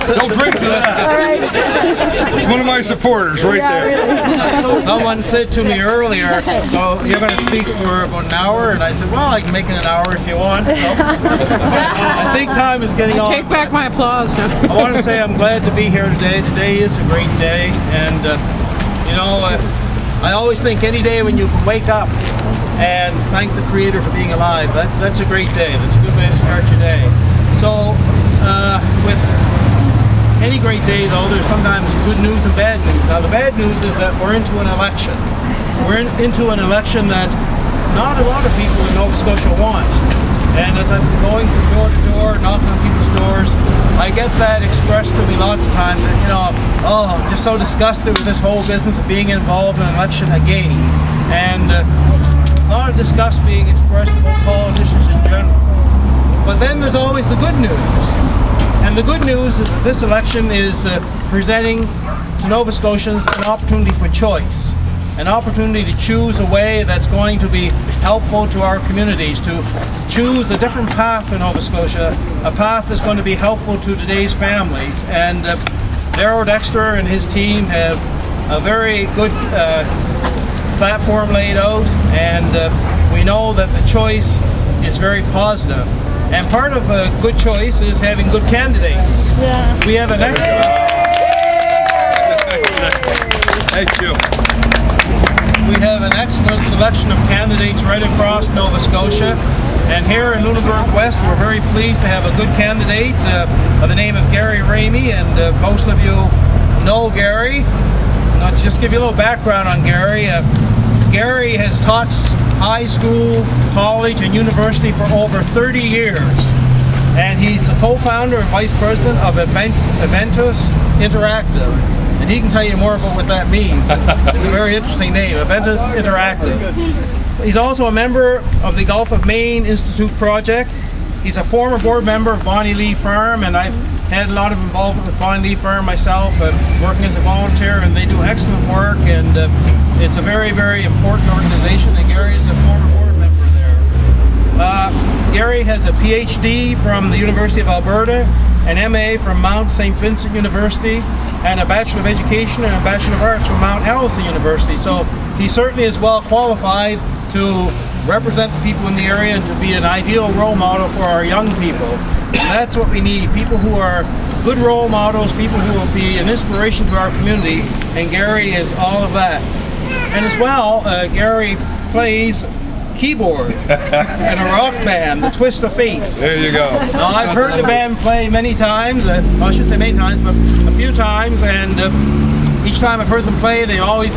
Don't drink to that. All right. It's one of my supporters right there. Someone said to me earlier, so you're going to speak for about an hour, and I said, well, I can make it an hour if you want. So I think time is getting on. Take back my applause. I want to say I'm glad to be here today. Today is a great day, and you know, I always think any day when you can wake up and thank the Creator for being alive, that's a great day. That's a good way to start your day. So with any great day, though, there's sometimes good news and bad news. Now, the bad news is that we're into an election. We're into an election that not a lot of people in Nova Scotia want. And as I've been going from door to door, knocking on people's doors, I get that expressed to me lots of times that, you know, oh, I'm just so disgusted with this whole business of being involved in an election again. And a lot of disgust being expressed about politicians in general. But then there's always the good news. And the good news is that this election is presenting to Nova Scotians an opportunity for choice. An opportunity to choose a way that's going to be helpful to our communities, to choose a different path in Nova Scotia, a path that's going to be helpful to today's families. And Darrell Dexter and his team have a very good platform laid out, and we know that the choice is very positive. And part of a good choice is having good candidates. Yeah. We have an excellent... Thank you. We have an excellent selection of candidates right across Nova Scotia. And here in Lunenburg West, we're very pleased to have a good candidate by the name of Gary Ramey. And most of you know Gary. Let's just give you a little background on Gary. Gary has taught high school, college, and university for over 30 years. And he's the co-founder and vice president of Eventus Interactive. And he can tell you more about what that means. It's a very interesting name, Eventus Interactive. He's also a member of the Gulf of Maine Institute project. He's a former board member of Bonnie Lee Farm, and I've had a lot of involvement with Bonnie Lee Farm myself, working as a volunteer, and they do excellent work, and it's a very, very important organization, and Gary is a former board member there. Gary has a PhD from the University of Alberta, an MA from Mount St. Vincent University, and a Bachelor of Education and a Bachelor of Arts from Mount Allison University. So he certainly is well qualified to represent the people in the area and to be an ideal role model for our young people. And that's what we need, people who are good role models, people who will be an inspiration to our community, and Gary is all of that. And as well, Gary plays keyboard in a rock band, the Twist of Fate. There you go. Now, I've heard the band play many times, well, I shouldn't say many times, but a few times, and each time I've heard them play, it always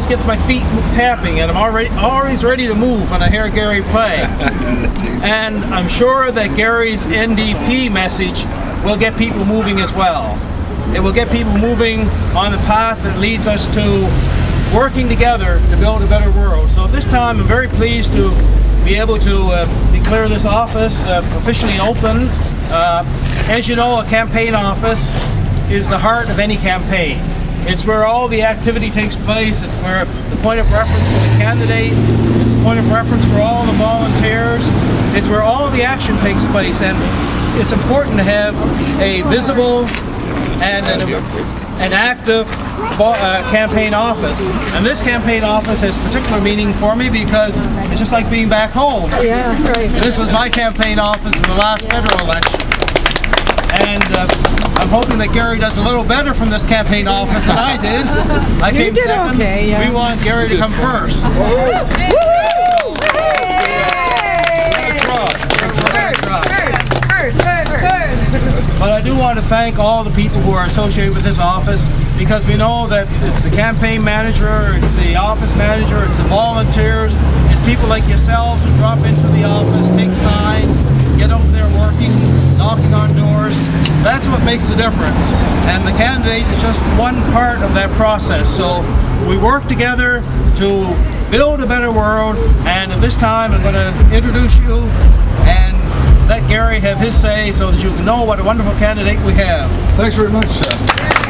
gets my feet tapping, and I'm always ready to move when I hear Gary play. And I'm sure that Gary's NDP message will get people moving as well. It will get people moving on the path that leads us to working together to build a better world. So this time I'm very pleased to be able to declare this office officially open. As you know, a campaign office is the heart of any campaign. It's where all the activity takes place. It's where the point of reference for the candidate. It's the point of reference for all the volunteers. It's where all the action takes place. And it's important to have a visible and an active campaign office. And this campaign office has particular meaning for me because it's just like being back home. Yeah, right. This was my campaign office in the last federal election. And I'm hoping that Gary does a little better from this campaign office than I did. I came second. Okay, yeah. We want Gary to come first. But I do want to thank all the people who are associated with this office, because we know that it's the campaign manager, it's the office manager, it's the volunteers, it's people like yourselves who drop into the office, take signs, get over there working, knocking on doors. That's what makes the difference. And the candidate is just one part of that process. So we work together to build a better world, and at this time I'm going to introduce you and let Gary have his say so that you can know what a wonderful candidate we have. Thanks very much, Seth.